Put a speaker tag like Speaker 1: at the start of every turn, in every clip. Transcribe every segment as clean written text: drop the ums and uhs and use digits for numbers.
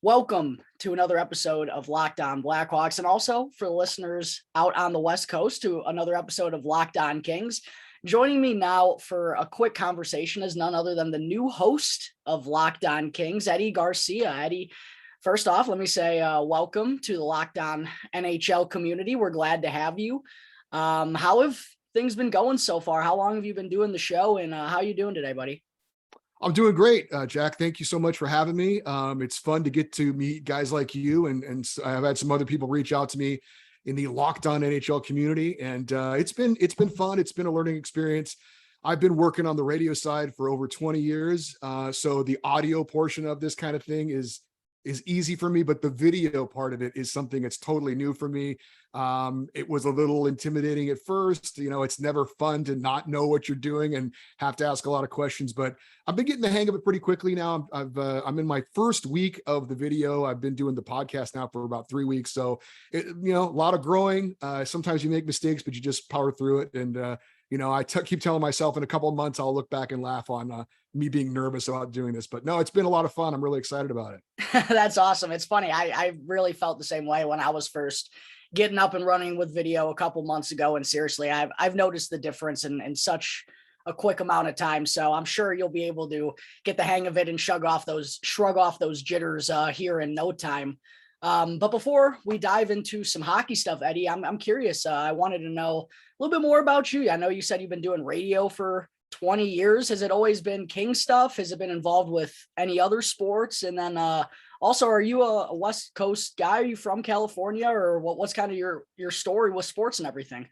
Speaker 1: Welcome to another episode of Locked On Blackhawks, and also for the listeners out on the West Coast to another episode of Locked On Kings. Joining me now for a quick conversation is none other than the new host of Locked On Kings, Eddie Garcia. Eddie, first off, let me say welcome to the Locked On NHL community. We're glad to have you. How have things been going so far? How long have you been doing the show, and how are you doing today, buddy?
Speaker 2: I'm doing great, Jack. Thank you so much for having me. It's fun to get to meet guys like you, and I've had some other people reach out to me in the Locked On NHL community, and it's been fun. It's been a learning experience. I've been working on the radio side for over 20 years, so the audio portion of this kind of thing is easy for me, but the video part of it is something that's totally new for me. It was a little intimidating at first. You know, it's never fun to not know what you're doing and have to ask a lot of questions, but I've been getting the hang of it pretty quickly now. I'm in my first week of the video. I've been doing the podcast now for about 3 weeks. So, a lot of growing. Sometimes you make mistakes, but you just power through it. And, keep telling myself in a couple of months, I'll look back and laugh on me being nervous about doing this, but no, it's been a lot of fun. I'm really excited about it.
Speaker 1: That's awesome. It's funny. I really felt the same way when I was first getting up and running with video a couple months ago. And seriously, I've noticed the difference in such a quick amount of time. So I'm sure you'll be able to get the hang of it and shrug off those jitters here in no time. But before we dive into some hockey stuff, Eddie, I'm curious. I wanted to know a little bit more about you. I know you said you've been doing radio for 20 years. Has it always been King stuff? Has it been involved with any other sports? And then also, are you a West Coast guy? Are you from California, or what's kind of your story with sports and everything?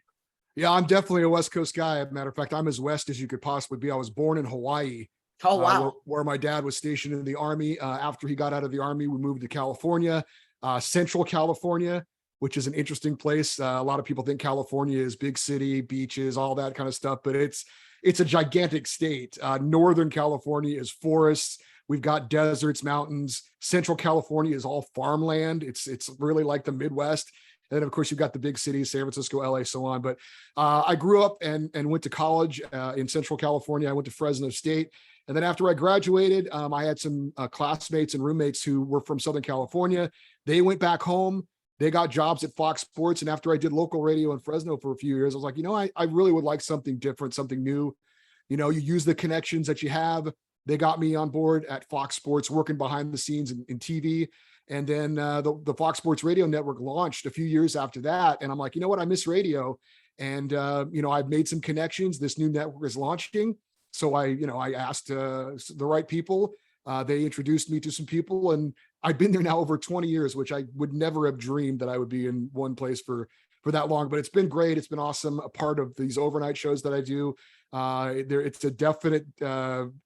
Speaker 2: Yeah, I'm definitely a West Coast guy. As a matter of fact, I'm as West as you could possibly be. I was born in Hawaii.
Speaker 1: Oh, wow.
Speaker 2: Where my dad was stationed in the Army. After he got out of the Army, we moved to California, Central California, which is an interesting place. A lot of people think California is big city, beaches, all that kind of stuff, but it's a gigantic state. Northern California is forests. We've got deserts, mountains. Central California is all farmland. It's really like the Midwest. And then, of course, you've got the big cities, San Francisco, LA, so on. But I grew up and went to college in Central California. I went to Fresno State. And then after I graduated, I had some classmates and roommates who were from Southern California. They went back home. They got jobs at Fox Sports. And after I did local radio in Fresno for a few years, I was like, I really would like something different, something new. You use the connections that you have. They got me on board at Fox Sports, working behind the scenes in TV. And then the Fox Sports radio network launched a few years after that. And I'm like, you know what? I miss radio. And, I've made some connections. This new network is launching. So I asked the right people. They introduced me to some people, and I've been there now over 20 years, which I would never have dreamed that I would be in one place for that long. But it's been great. It's been awesome. A part of these overnight shows that I do. It's a definite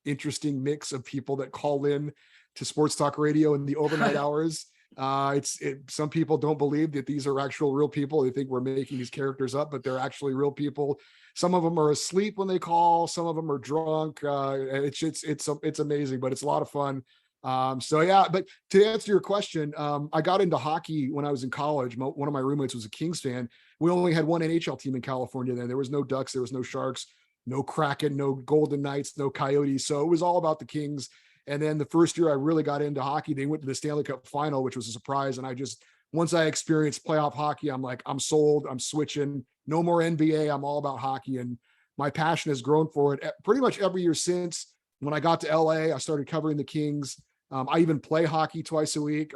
Speaker 2: interesting mix of people that call in to sports talk radio in the overnight hours. Some people don't believe that these are actual real people. They think we're making these characters up, but they're actually real people. Some of them are asleep when they call. Some of them are drunk. It's amazing, but it's a lot of fun. But to answer your question, I got into hockey when I was in college. One of my roommates was a Kings fan. We only had one NHL team in California then. There was no Ducks, there was no Sharks, no Kraken, no Golden Knights, no Coyotes. So it was all about the Kings. And then the first year I really got into hockey, they went to the Stanley Cup final, which was a surprise. And once I experienced playoff hockey, I'm like, I'm sold, I'm switching, no more NBA. I'm all about hockey. And my passion has grown for it pretty much every year since. When I got to LA, I started covering the Kings. I even play hockey twice a week,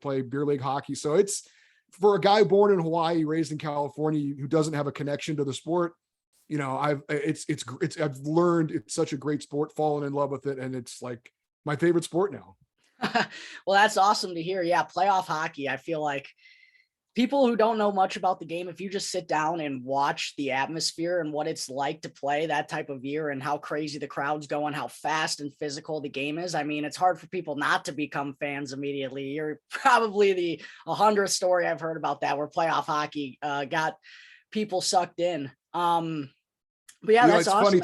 Speaker 2: play beer league hockey. So it's, for a guy born in Hawaii, raised in California, who doesn't have a connection to the sport, I've learned it's such a great sport, fallen in love with it. And it's like my favorite sport now.
Speaker 1: Well, that's awesome to hear. Yeah. Playoff hockey. I feel like people who don't know much about the game, if you just sit down and watch the atmosphere and what it's like to play that type of year and how crazy the crowd's going, how fast and physical the game is. I mean, it's hard for people not to become fans immediately. You're probably the 100th story I've heard about that, where playoff hockey got people sucked in. But yeah, that's awesome.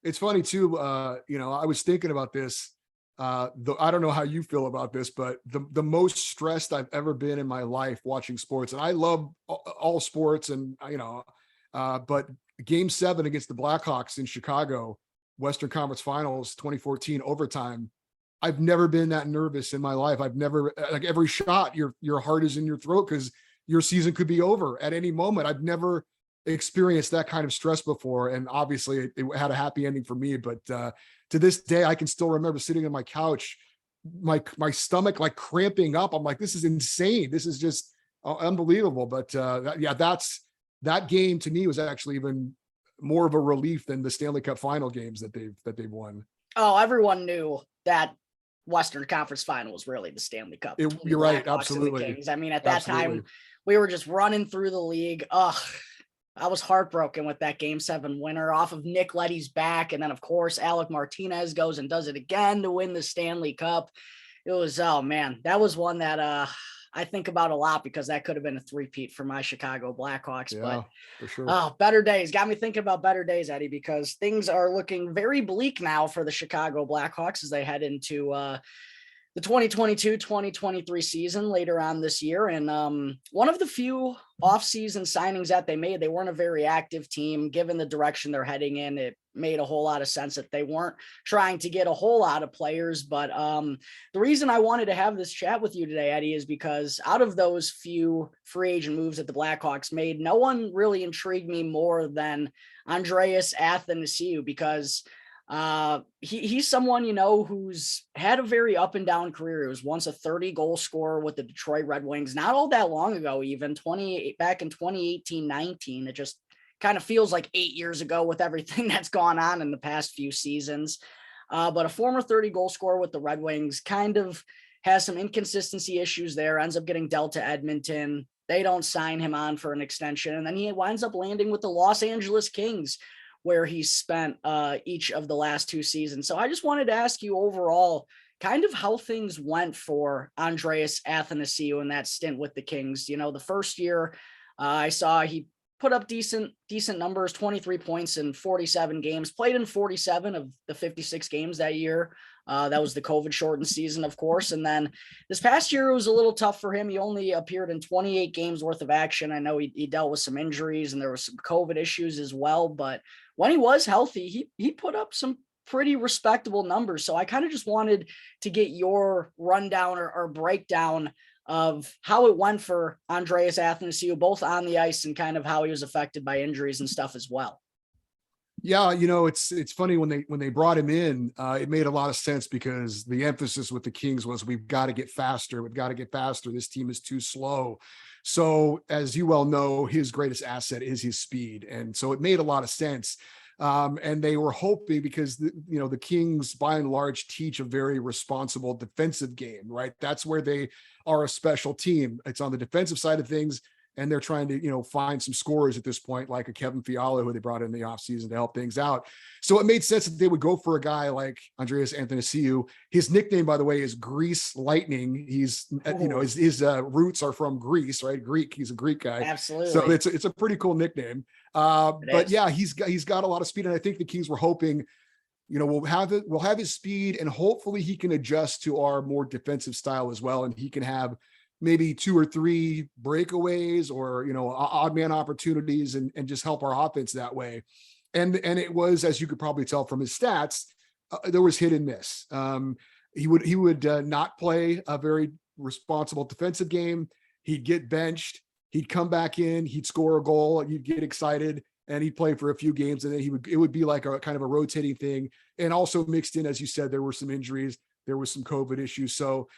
Speaker 2: It's funny too. I was thinking about this. I don't know how you feel about this, but the most stressed I've ever been in my life watching sports, and I love all sports, and but Game 7 against the Blackhawks in Chicago, Western Conference Finals, 2014 overtime. I've never been that nervous in my life. I've never, like, every shot, your heart is in your throat because your season could be over at any moment. I've never experienced that kind of stress before. And obviously it had a happy ending for me, but to this day, I can still remember sitting on my couch, my stomach like cramping up. I'm like, this is insane. This is just unbelievable. But that game to me was actually even more of a relief than the Stanley Cup final games that they've won.
Speaker 1: Oh, everyone knew that Western Conference Final was really the Stanley Cup.
Speaker 2: You're right. Absolutely.
Speaker 1: Kings. I mean, at that time, we were just running through the league. I was heartbroken with that Game 7 winner off of Nick Leddy's back. And then, of course, Alec Martinez goes and does it again to win the Stanley Cup. It was, oh, man, that was one that I think about a lot because that could have been a three-peat for my Chicago Blackhawks.
Speaker 2: Yeah,
Speaker 1: but
Speaker 2: for sure.
Speaker 1: Oh, better days. Got me thinking about better days, Eddie, because things are looking very bleak now for the Chicago Blackhawks as they head into the 2022-2023 season later on this year. And one of the few offseason signings that they made, they weren't a very active team. Given the direction they're heading in, it made a whole lot of sense that they weren't trying to get a whole lot of players. But the reason I wanted to have this chat with you today, Eddie, is because out of those few free agent moves that the Blackhawks made, no one really intrigued me more than Andreas Athanasiou, because he's someone, you know, who's had a very up and down career. He was once a 30-goal scorer with the Detroit Red Wings, not all that long ago, even back in 2018-19. It just kind of feels like 8 years ago with everything that's gone on in the past few seasons. But a former 30-goal scorer with the Red Wings kind of has some inconsistency issues there, ends up getting dealt to Edmonton. They don't sign him on for an extension. And then he winds up landing with the Los Angeles Kings, where he spent each of the last two seasons. So I just wanted to ask you overall kind of how things went for Andreas Athanasiou in that stint with the Kings. You know, the first year I saw he put up decent numbers, 23 points in 47 games, played in 47 of the 56 games that year. That was the COVID shortened season, of course. And then this past year, it was a little tough for him. He only appeared in 28 games worth of action. I know he dealt with some injuries and there was some COVID issues as well, but when he was healthy, he put up some pretty respectable numbers. So I kind of just wanted to get your rundown or breakdown of how it went for Andreas Athanasiou, both on the ice and kind of how he was affected by injuries and stuff as well.
Speaker 2: Yeah, you know, it's funny when they brought him in, it made a lot of sense because the emphasis with the Kings was we've got to get faster. We've got to get faster. This team is too slow. So as you well know, his greatest asset is his speed. And so it made a lot of sense. And they were hoping because, the Kings by and large teach a very responsible defensive game, right? That's where they are a special team. It's on the defensive side of things. And they're trying to, find some scorers at this point, like a Kevin Fiala, who they brought in the offseason to help things out. So it made sense that they would go for a guy like Andreas Athanasiou. His nickname, by the way, is Grease Lightning. He's, his roots are from Greece, right? Greek. He's a Greek guy.
Speaker 1: Absolutely.
Speaker 2: So it's a pretty cool nickname. But yeah, he's got a lot of speed. And I think the Kings were hoping, we'll have his speed and hopefully he can adjust to our more defensive style as well. And he can have maybe 2 or 3 breakaways or, odd man opportunities and just help our offense that way. And it was, as you could probably tell from his stats, there was hit and miss. He would not play a very responsible defensive game. He'd get benched. He'd come back in, he'd score a goal, you'd get excited, and he'd play for a few games. And then it would be like a kind of a rotating thing. And also mixed in, as you said, there were some injuries, there was some COVID issues. So,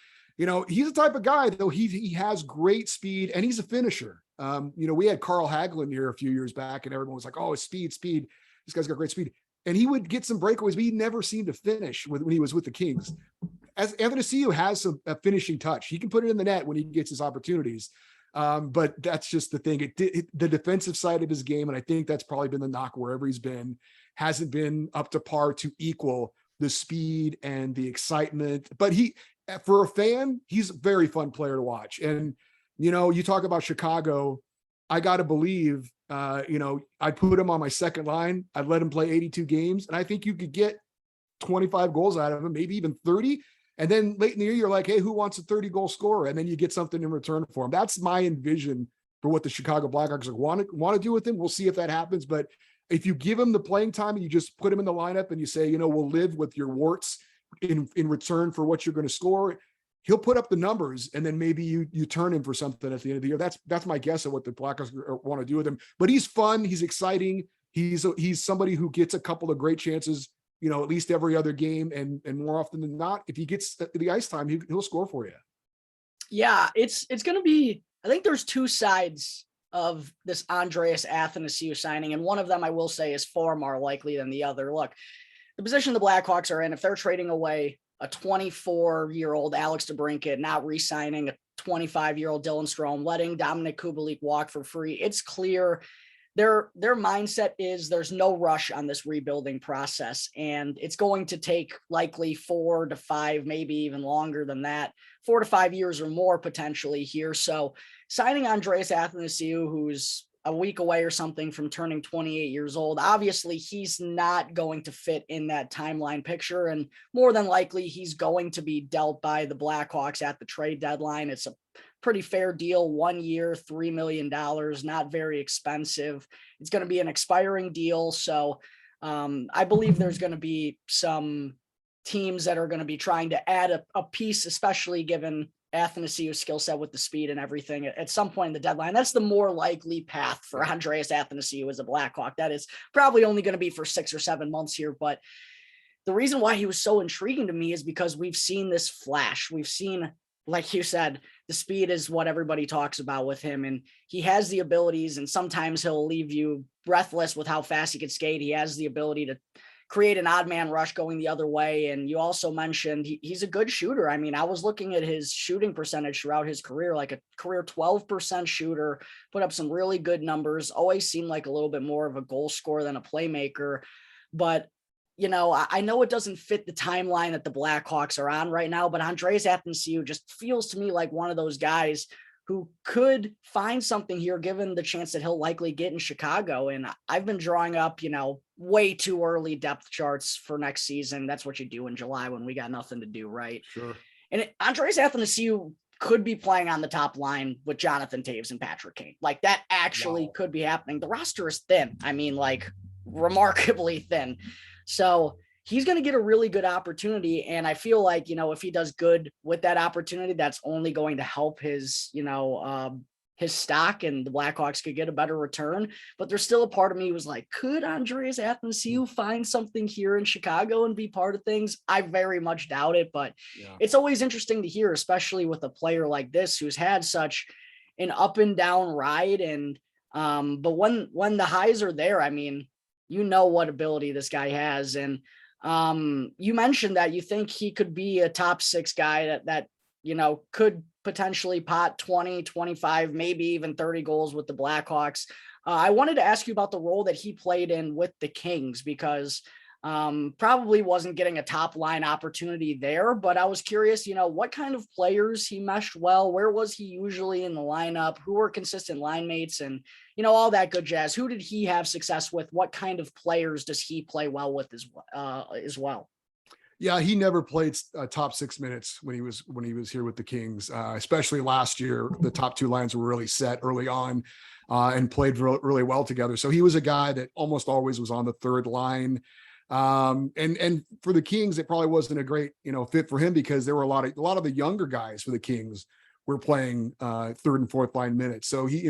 Speaker 2: he's the type of guy, though, he has great speed and he's a finisher. We had Carl Hagelin here a few years back and everyone was like, oh, speed. This guy's got great speed. And he would get some breakaways, but he never seemed to finish when he was with the Kings. As Athanasiou has a finishing touch. He can put it in the net when he gets his opportunities. But that's just the thing. The defensive side of his game, and I think that's probably been the knock wherever he's been, hasn't been up to par to equal the speed and the excitement. But for a fan, he's a very fun player to watch. And, you talk about Chicago, I got to believe, I'd put him on my second line. I'd let him play 82 games. And I think you could get 25 goals out of him, maybe even 30. And then late in the year, you're like, hey, who wants a 30-goal scorer? And then you get something in return for him. That's my envision for what the Chicago Blackhawks want to do with him. We'll see if that happens. But if you give him the playing time and you just put him in the lineup and you say, we'll live with your warts in return for what you're going to score, he'll put up the numbers, and then maybe you turn him for something at the end of the year. That's my guess of what the Blackhawks want to do with him. But he's fun. He's exciting. He's somebody who gets a couple of great chances, at least every other game, and more often than not, if he gets the ice time, he'll score for you.
Speaker 1: Yeah, it's going to be. I think there's two sides of this Andreas Athanasiou signing, and one of them I will say is far more likely than the other. Look, the position the Blackhawks are in, if they're trading away a 24-year-old Alex DeBrincat, not re-signing a 25-year-old Dylan Strome, letting Dominic Kubalik walk for free, it's clear their mindset is there's no rush on this rebuilding process, and it's going to take likely 4 to 5, maybe even longer than that, 4 to 5 years or more potentially here. So signing Andreas Athanasiou, who's a week away or something from turning 28 years old, obviously he's not going to fit in that timeline picture, and more than likely he's going to be dealt by the Blackhawks at the trade deadline. It's a pretty fair deal, 1 year, $3 million, not very expensive. It's going to be an expiring deal. So I believe there's going to be some teams that are going to be trying to add a piece, especially given Athanasiou's skill set with the speed and everything at some point in the deadline. That's the more likely path for Andreas Athanasiou as a Blackhawk. That is probably only going to be for 6 or 7 months here. But the reason why he was so intriguing to me is because we've seen this flash. We've seen, like you said, the speed is what everybody talks about with him, and he has the abilities, and sometimes he'll leave you breathless with how fast he can skate. He has the ability to create an odd man rush going the other way. And you also mentioned he's a good shooter. I mean, I was looking at his shooting percentage throughout his career, like a career 12% shooter, put up some really good numbers, always seemed like a little bit more of a goal scorer than a playmaker. But I know it doesn't fit the timeline that the Blackhawks are on right now, but Andreas Athanasiou just feels to me like one of those guys who could find something here given the chance that he'll likely get in Chicago. And I've been drawing up, way too early depth charts for next season. That's what you do in July when we got nothing to do, right?
Speaker 2: Sure.
Speaker 1: And Andreas Athanasiou could be playing on the top line with Jonathan Taves and Patrick Kane. Like that actually could be happening. The roster is thin. I mean, like remarkably thin. So he's going to get a really good opportunity. And I feel like, if he does good with that opportunity, that's only going to help his, his stock, and the Blackhawks could get a better return. But there's still a part of me who was like, could Andreas Athanasiou find something here in Chicago and be part of things? I very much doubt it, but It's always interesting to hear, especially with a player like this, who's had such an up and down ride. And, but when the highs are there, I mean, what ability this guy has. And you mentioned that you think he could be a top 6 guy that could potentially pot 20, 25, maybe even 30 goals with the Blackhawks. I wanted to ask you about the role that he played in with the Kings, because probably wasn't getting a top line opportunity there, but I was curious, what kind of players he meshed well, where was he usually in the lineup, who were consistent line mates, and, all that good jazz. Who did he have success with? What kind of players does he play well with as well?
Speaker 2: Yeah, he never played top 6 minutes when he was here with the Kings, especially last year. The top 2 lines were really set early on and played really well together. So he was a guy that almost always was on the third line. And for the Kings, it probably wasn't a great, fit for him, because there were a lot of the younger guys for the Kings were playing third and fourth line minutes. So he,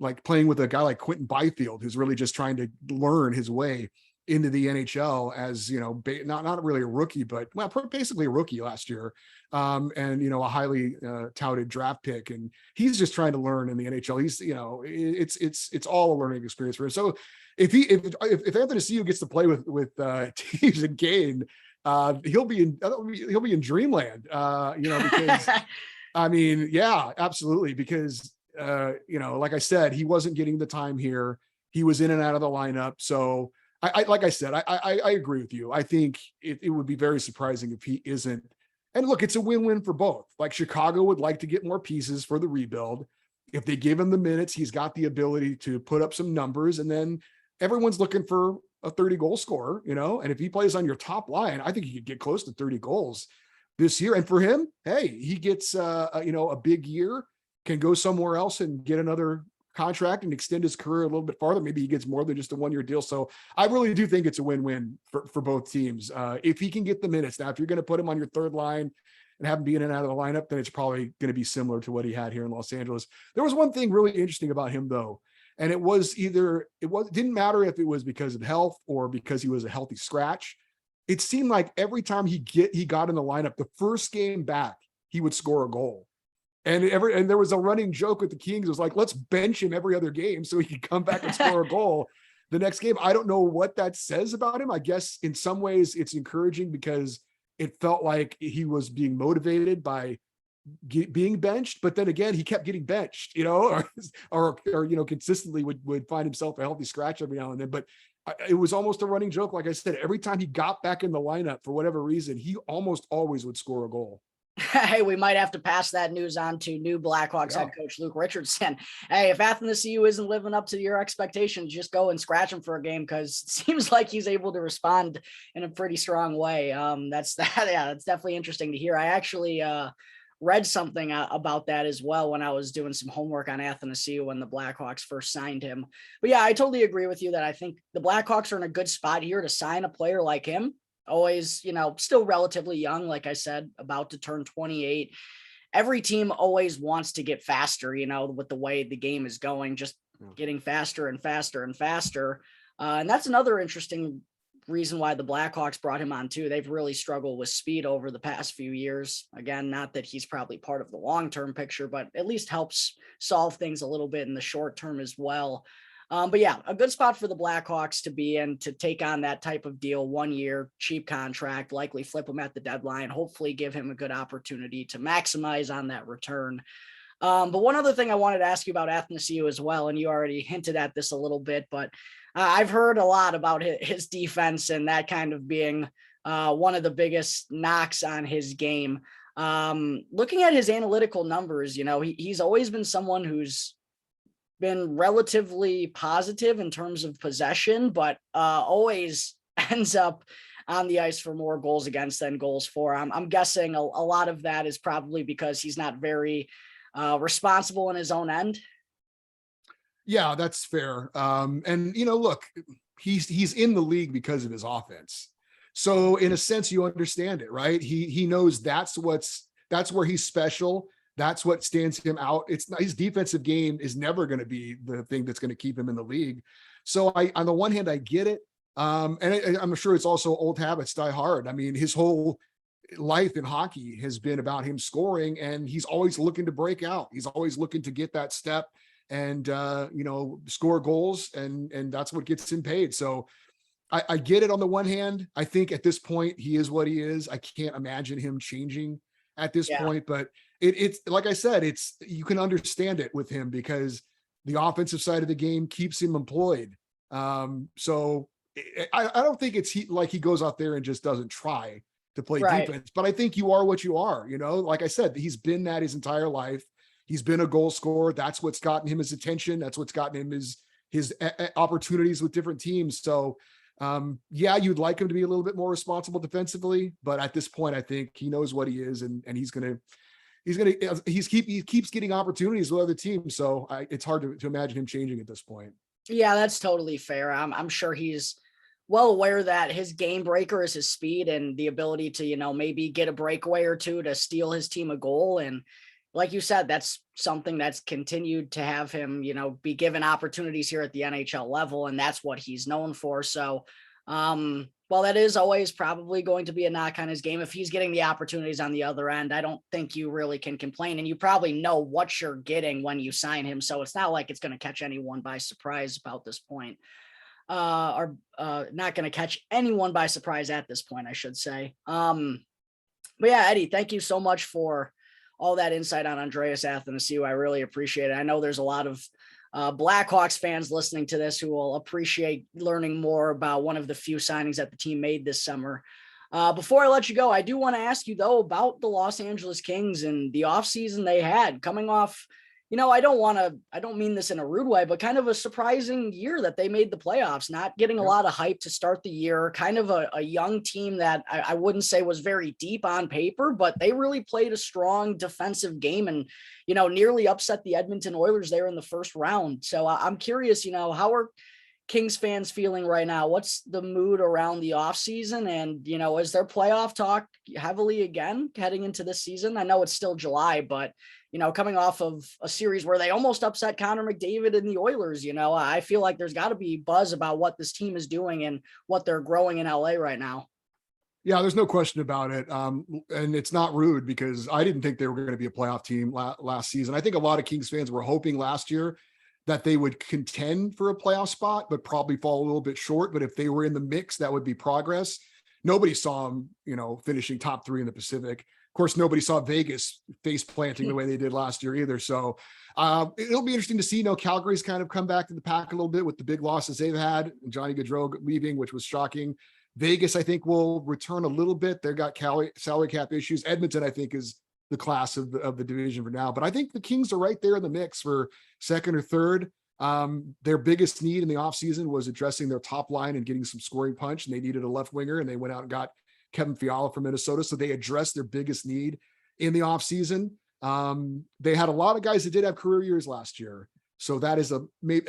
Speaker 2: like playing with a guy like Quentin Byfield, who's really just trying to learn his way into the NHL as, not really a rookie, but basically a rookie last year. And, a highly touted draft pick. And he's just trying to learn in the NHL. He's, it's all a learning experience for him. So if Athanasiou gets to play with Taves and Kane, he'll be in dreamland, because I mean, yeah, absolutely. Because, like I said, he wasn't getting the time here. He was in and out of the lineup. So like I said, I agree with you. I think it would be very surprising if he isn't. And look, it's a win-win for both. Like Chicago would like to get more pieces for the rebuild. If they give him the minutes, he's got the ability to put up some numbers. And then everyone's looking for a 30 goal scorer, and if he plays on your top line, I think he could get close to 30 goals this year. And for him, hey, he gets, a big year, can go somewhere else and get another contract and extend his career a little bit farther. Maybe he gets more than just a 1-year deal. So I really do think it's a win-win for both teams. If he can get the minutes. Now, if you're going to put him on your third line and have him be in and out of the lineup, then it's probably going to be similar to what he had here in Los Angeles. There was one thing really interesting about him, though, and it didn't matter if it was because of health or because he was a healthy scratch. It seemed like every time he got in the lineup, the first game back, he would score a goal. And there was a running joke with the Kings. It was like, let's bench him every other game so he could come back and score a goal the next game. I don't know what that says about him. I guess in some ways it's encouraging because it felt like he was being motivated by being benched, but then again, he kept getting benched, or consistently would find himself a healthy scratch every now and then. But it was almost a running joke. Like I said, every time he got back in the lineup for whatever reason, he almost always would score a goal.
Speaker 1: Hey, we might have to pass that news on to new Blackhawks head coach Luke Richardson. Hey, if Athanasiou isn't living up to your expectations, just go and scratch him for a game, because it seems like he's able to respond in a pretty strong way. That's definitely interesting to hear. I actually read something about that as well when I was doing some homework on Athanasiou when the Blackhawks first signed him. But yeah, I totally agree with you that I think the Blackhawks are in a good spot here to sign a player like him. Always, still relatively young, like I said, about to turn 28. Every team always wants to get faster, with the way the game is going, just getting faster and faster and faster. And that's another interesting reason why the Blackhawks brought him on too. They've really struggled with speed over the past few years. Again, not that he's probably part of the long-term picture, but at least helps solve things a little bit in the short term as well. But yeah, a good spot for the Blackhawks to be in, to take on that type of deal, 1 year, cheap contract, likely flip him at the deadline, hopefully give him a good opportunity to maximize on that return. But one other thing I wanted to ask you about Athanasiou as well, and you already hinted at this a little bit, but I've heard a lot about his defense and that kind of being one of the biggest knocks on his game. Looking at his analytical numbers, he's always been someone who's been relatively positive in terms of possession, but always ends up on the ice for more goals against than goals for. I'm guessing a lot of that is probably because he's not very responsible in his own end.
Speaker 2: Yeah, that's fair. And look, he's in the league because of his offense. So in a sense, you understand it, right? He knows that's where he's special. That's what stands him out. It's not, his defensive game is never going to be the thing that's going to keep him in the league. So on the one hand, I get it. And I'm sure it's also old habits die hard. I mean, his whole life in hockey has been about him scoring, and he's always looking to break out. He's always looking to get that step and, score goals. And that's what gets him paid. So I get it on the one hand. I think at this point, he is what he is. I can't imagine him changing at this point, but it's like I said, you can understand it with him because the offensive side of the game keeps him employed. So I don't think it's like he goes out there and just doesn't try to play defense, but I think you are what you are, like I said, he's been that his entire life. He's been a goal scorer. That's what's gotten him his attention. That's what's gotten him his opportunities with different teams. So you'd like him to be a little bit more responsible defensively, but at this point, I think he knows what he is, and he keeps getting opportunities with other teams. So it's hard to imagine him changing at this point.
Speaker 1: Yeah, that's totally fair. I'm sure he's well aware that his game breaker is his speed and the ability to, maybe get a breakaway or two to steal his team a goal. And like you said, that's something that's continued to have him, be given opportunities here at the NHL level. And that's what he's known for. So, while that is always probably going to be a knock on his game, if he's getting the opportunities on the other end, I don't think you really can complain. And you probably know what you're getting when you sign him. So it's not like it's going to catch anyone by surprise about this point. Or not going to catch anyone by surprise at this point, I should say. But yeah, Eddie, thank you so much for all that insight on Andreas Athanasiou. I really appreciate it. I know there's a lot of Blackhawks fans listening to this who will appreciate learning more about one of the few signings that the team made this summer. Before I let you go, I do want to ask you though about the Los Angeles Kings and the offseason they had coming off, I don't mean this in a rude way, but kind of a surprising year that they made the playoffs, not getting a lot of hype to start the year, kind of a young team that I wouldn't say was very deep on paper, but they really played a strong defensive game and, nearly upset the Edmonton Oilers there in the first round. So I'm curious, how are Kings fans feeling right now? What's the mood around the offseason? And, is there playoff talk heavily again heading into this season? I know it's still July, but, coming off of a series where they almost upset Connor McDavid and the Oilers, I feel like there's got to be buzz about what this team is doing and what they're growing in LA right now.
Speaker 2: Yeah, there's no question about it. And it's not rude because I didn't think they were going to be a playoff team last season. I think a lot of Kings fans were hoping last year that they would contend for a playoff spot, but probably fall a little bit short. But if they were in the mix, that would be progress. Nobody saw them, finishing top 3 in the Pacific. Of course, nobody saw Vegas face planting the way they did last year either. So it'll be interesting to see. Calgary's kind of come back to the pack a little bit with the big losses they've had. Johnny Gaudreau leaving, which was shocking. Vegas, I think, will return a little bit. They've got salary cap issues. Edmonton, I think, is the class of the division for now. But I think the Kings are right there in the mix for second or third. Their biggest need in the offseason was addressing their top line and getting some scoring punch, and they needed a left winger, and they went out and got Kevin Fiala from Minnesota. So they addressed their biggest need in the offseason. They had a lot of guys that did have career years last year. So that is a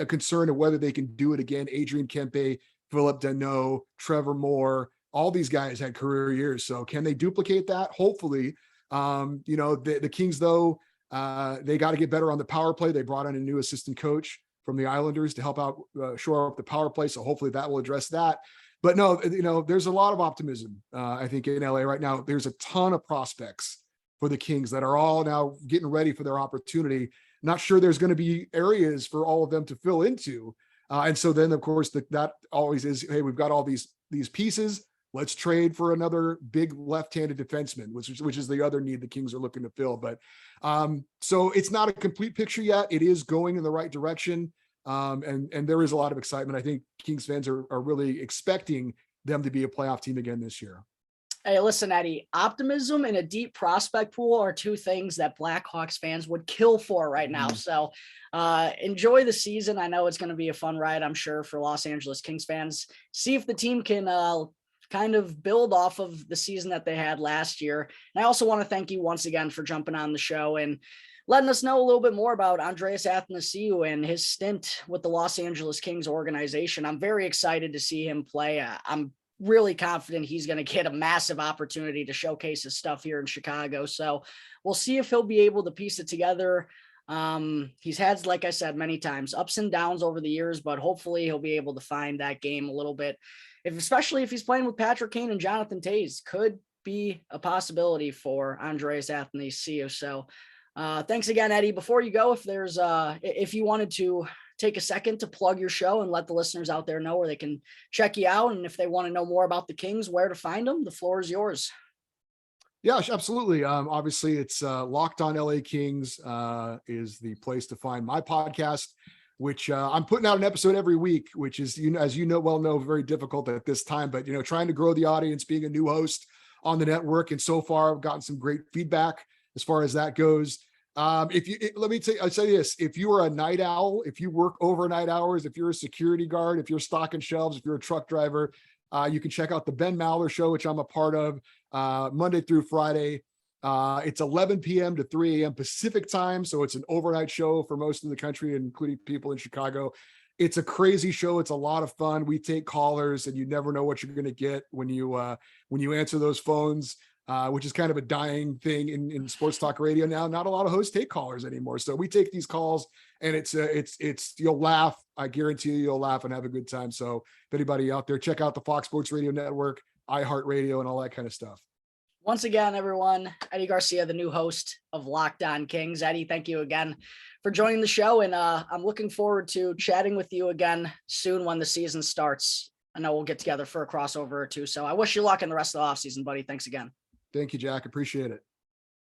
Speaker 2: concern of whether they can do it again. Adrian Kempe, Philip Deneau, Trevor Moore, all these guys had career years. So can they duplicate that? Hopefully. The Kings, though, they got to get better on the power play. They brought in a new assistant coach from the Islanders to help out, shore up the power play. So hopefully that will address that. But no, there's a lot of optimism, I think, in LA right now. There's a ton of prospects for the Kings that are all now getting ready for their opportunity. Not sure there's going to be areas for all of them to fill into. And so then, of course, that always is, hey, we've got all these pieces. Let's trade for another big left-handed defenseman, which is the other need the Kings are looking to fill. But so it's not a complete picture yet. It is going in the right direction. And there is a lot of excitement. I think Kings fans are really expecting them to be a playoff team again this year.
Speaker 1: Hey, listen, Eddie, optimism and a deep prospect pool are two things that Blackhawks fans would kill for right now. So enjoy the season. I know it's going to be a fun ride, I'm sure, for Los Angeles Kings fans. See if the team can kind of build off of the season that they had last year. And I also want to thank you once again for jumping on the show and letting us know a little bit more about Andreas Athanasiou and his stint with the Los Angeles Kings organization. I'm very excited to see him play. I'm really confident he's going to get a massive opportunity to showcase his stuff here in Chicago. So we'll see if he'll be able to piece it together. He's had, like I said, many times ups and downs over the years, but hopefully he'll be able to find that game a little bit. Especially if he's playing with Patrick Kane and Jonathan Toews, could be a possibility for Andreas Athanasiou. So thanks again, Eddie. Before you go, if you wanted to take a second to plug your show and let the listeners out there know where they can check you out, and if they want to know more about the Kings, where to find them, the floor is yours.
Speaker 2: Yeah, absolutely. Obviously, it's Locked On LA Kings is the place to find my podcast, which I'm putting out an episode every week, which is, as you know, very difficult at this time, but, trying to grow the audience, being a new host on the network. And so far I've gotten some great feedback as far as that goes. I'll say this, if you are a night owl, if you work overnight hours, if you're a security guard, if you're stocking shelves, if you're a truck driver, you can check out the Ben Maller Show, which I'm a part of, Monday through Friday. It's 11 p.m. to 3 a.m. Pacific time. So it's an overnight show for most of the country, including people in Chicago. It's a crazy show. It's a lot of fun. We take callers, and you never know what you're going to get when you answer those phones, which is kind of a dying thing in sports talk radio now. Not a lot of hosts take callers anymore. So we take these calls, and it's you'll laugh. I guarantee you'll laugh and have a good time. So if anybody out there, check out the Fox Sports Radio Network, iHeartRadio, and all that kind of stuff.
Speaker 1: Once again, everyone, Eddie Garcia, the new host of Locked On Kings. Eddie, thank you again for joining the show, and I'm looking forward to chatting with you again soon when the season starts. I know we'll get together for a crossover or two, so I wish you luck in the rest of the offseason, buddy. Thanks again.
Speaker 2: Thank you, Jack. Appreciate it.